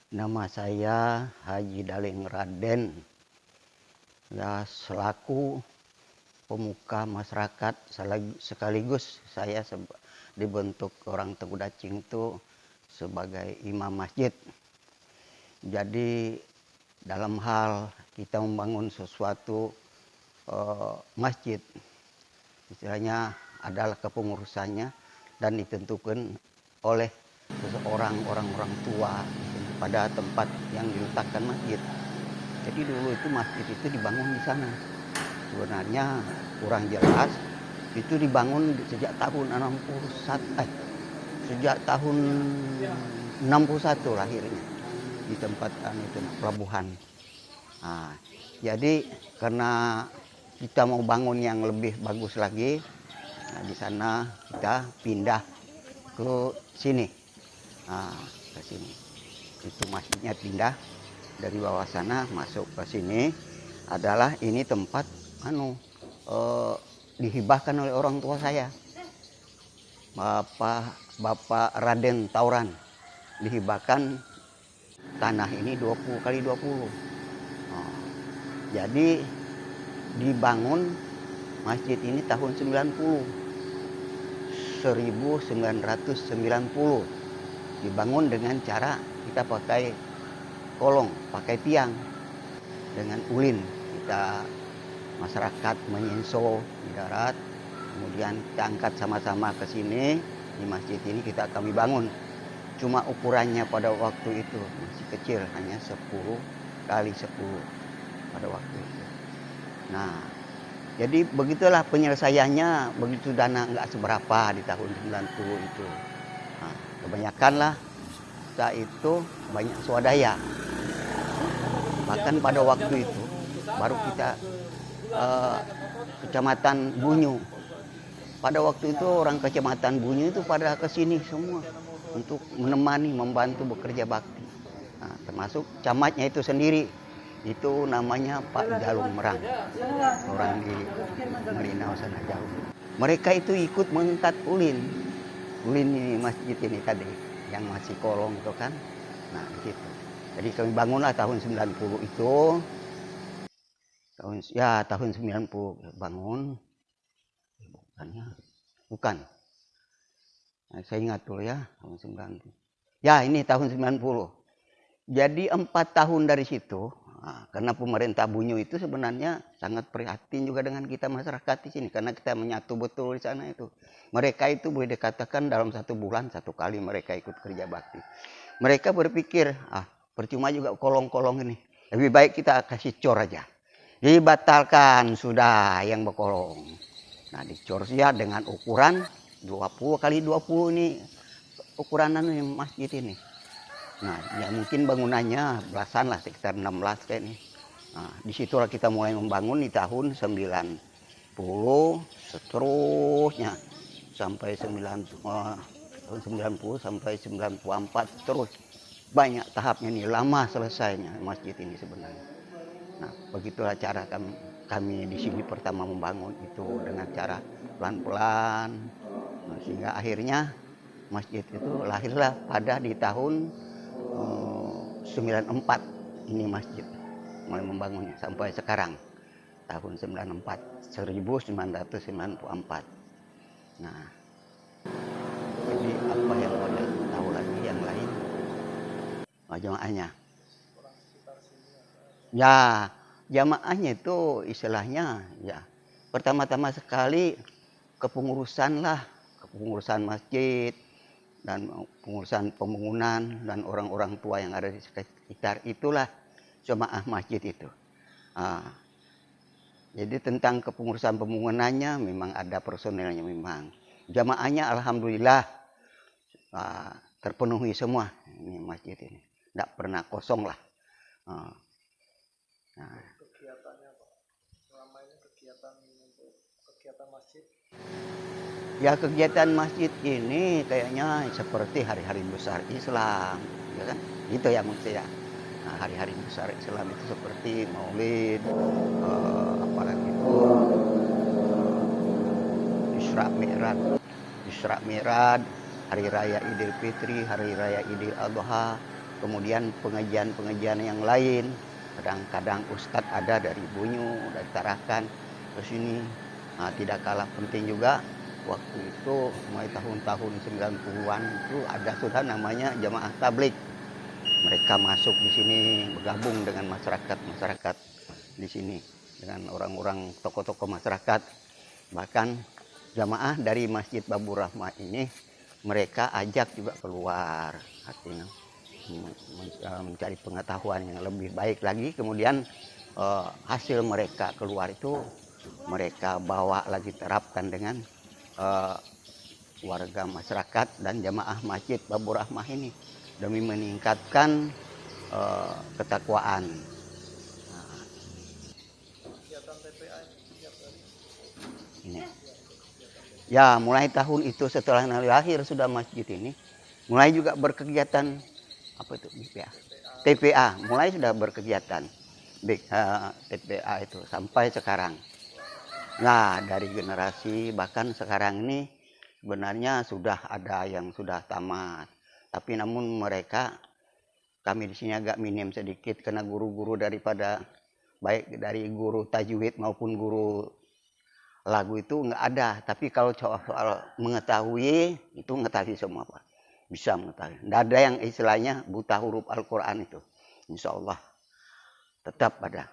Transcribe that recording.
Nama saya Haji Daling Raden, ya selaku pemuka masyarakat sekaligus saya dibentuk orang Teguh Dacing itu sebagai imam masjid. Jadi dalam hal kita membangun sesuatu masjid, istilahnya adalah kepengurusannya dan ditentukan oleh seseorang orang tua pada tempat yang diletakkan masjid. Jadi dulu itu masjid itu dibangun di sana. Sebenarnya kurang jelas, itu dibangun sejak tahun 61 lahirnya di tempat itu pelabuhan. Nah, jadi karena kita mau bangun yang lebih bagus lagi, nah di sana kita pindah ke sini. Nah, ke sini. Itu masjidnya pindah dari bawah sana masuk ke sini, adalah ini tempat dihibahkan oleh orang tua saya. Bapak Raden Tauran dihibahkan tanah ini 20 kali 20. Jadi dibangun masjid ini tahun 1990. Dibangun dengan cara kita pakai kolong, pakai tiang dengan ulin. Kita masyarakat menyenso di darat, kemudian kita angkat sama-sama ke sini. Di masjid ini kami bangun. Cuma ukurannya pada waktu itu masih kecil, hanya 10 kali 10 pada waktu itu. Nah, jadi begitulah penyelesaiannya, begitu dana nggak seberapa di tahun 90 itu. Nah, kebanyakan lah kita itu banyak swadaya. Bahkan pada waktu itu baru kita Kecamatan Bunyu. Pada waktu itu orang Kecamatan Bunyu itu pada kesini semua untuk menemani, membantu bekerja bakti. Nah, termasuk camatnya itu sendiri, itu namanya Pak Jalung Merang, orang di Marinau sana jauh. Mereka itu ikut mengangkat ulin ini masjid ini tadi, yang masih kolong itu kan. Nah, di situ. Jadi kami bangunlah tahun 90 itu. Tahun 90 bangun. Bukan. Nah, saya ingat dulu ya, tahun 90. Ya, ini tahun 90. Jadi 4 tahun dari situ, karena pemerintah Bunyu itu sebenarnya sangat prihatin juga dengan kita masyarakat di sini, karena kita menyatu betul di sana itu. Mereka itu boleh dikatakan dalam 1 bulan 1 kali mereka ikut kerja bakti. Mereka berpikir, percuma juga kolong-kolong ini, lebih baik kita kasih cor aja. Dibatalkan sudah yang berkolong. Nah, dicor saja dengan ukuran 20 kali 20 ini ukuran masjid ini. Nah, ya mungkin bangunannya belasan lah, sekitar 16 kayak ini. Nah, disitulah kita mulai membangun di tahun 90, seterusnya sampai tahun 90 sampai 94 terus. Banyak tahapnya nih, lama selesainya masjid ini sebenarnya. Nah, begitulah cara kami di sini pertama membangun itu dengan cara pelan-pelan. Nah, sehingga akhirnya masjid itu lahirlah pada di tahun 94 ini masjid mulai membangunnya sampai sekarang tahun 1994. Nah, jadi apa yang pada tahu lagi yang lain jamaahnya? Ya, jamaahnya itu istilahnya ya pertama-tama sekali kepengurusan masjid dan pengurusan pembangunan dan orang-orang tua yang ada di sekitar itulah jamaah masjid itu. Jadi tentang kepengurusan pembangunannya memang ada personelnya memang. Jamaahnya alhamdulillah terpenuhi semua ini masjid ini. Tidak pernah kosong lah. Kegiatannya Pak, selama ini kegiatan masjid? Ya, kegiatan masjid ini kayaknya seperti hari-hari besar Islam, ya kan? Gitu ya maksudnya. Nah, hari-hari besar Islam itu seperti Maulid, apalagi itu Isra Mi'raj, Hari Raya Idul Fitri, Hari Raya Idul Adha, kemudian pengajian-pengajian yang lain. Kadang-kadang ustadz ada dari Bunyu, dari Tarakan ke sini. Nah, tidak kalah penting juga waktu itu mulai tahun-tahun 90-an itu ada sudah namanya jamaah tablik. Mereka masuk di sini bergabung dengan masyarakat di sini dengan orang-orang tokoh-tokoh masyarakat. Bahkan jamaah dari Masjid Babur Rahmah ini mereka ajak juga keluar, artinya mencari pengetahuan yang lebih baik lagi. Kemudian hasil mereka keluar itu mereka bawa lagi, terapkan dengan warga masyarakat dan jamaah Masjid Babur Rahmah ini demi meningkatkan ketakwaan. Kegiatan TPA ini setiap hari. Ini. Ya, mulai tahun itu setelah lahir sudah masjid ini, mulai juga berkegiatan apa itu BPA, TPA, mulai sudah berkegiatan TPA itu sampai sekarang. Nah, dari generasi bahkan sekarang ini sebenarnya sudah ada yang sudah tamat, tapi namun mereka kami di sini agak minim sedikit karena guru-guru daripada baik dari guru tajwid maupun guru lagu itu nggak ada. Tapi kalau soal mengetahui itu mengetahui semua Pak, bisa mengetahui. Nggak ada yang istilahnya buta huruf Al-Quran itu, insya Allah tetap ada.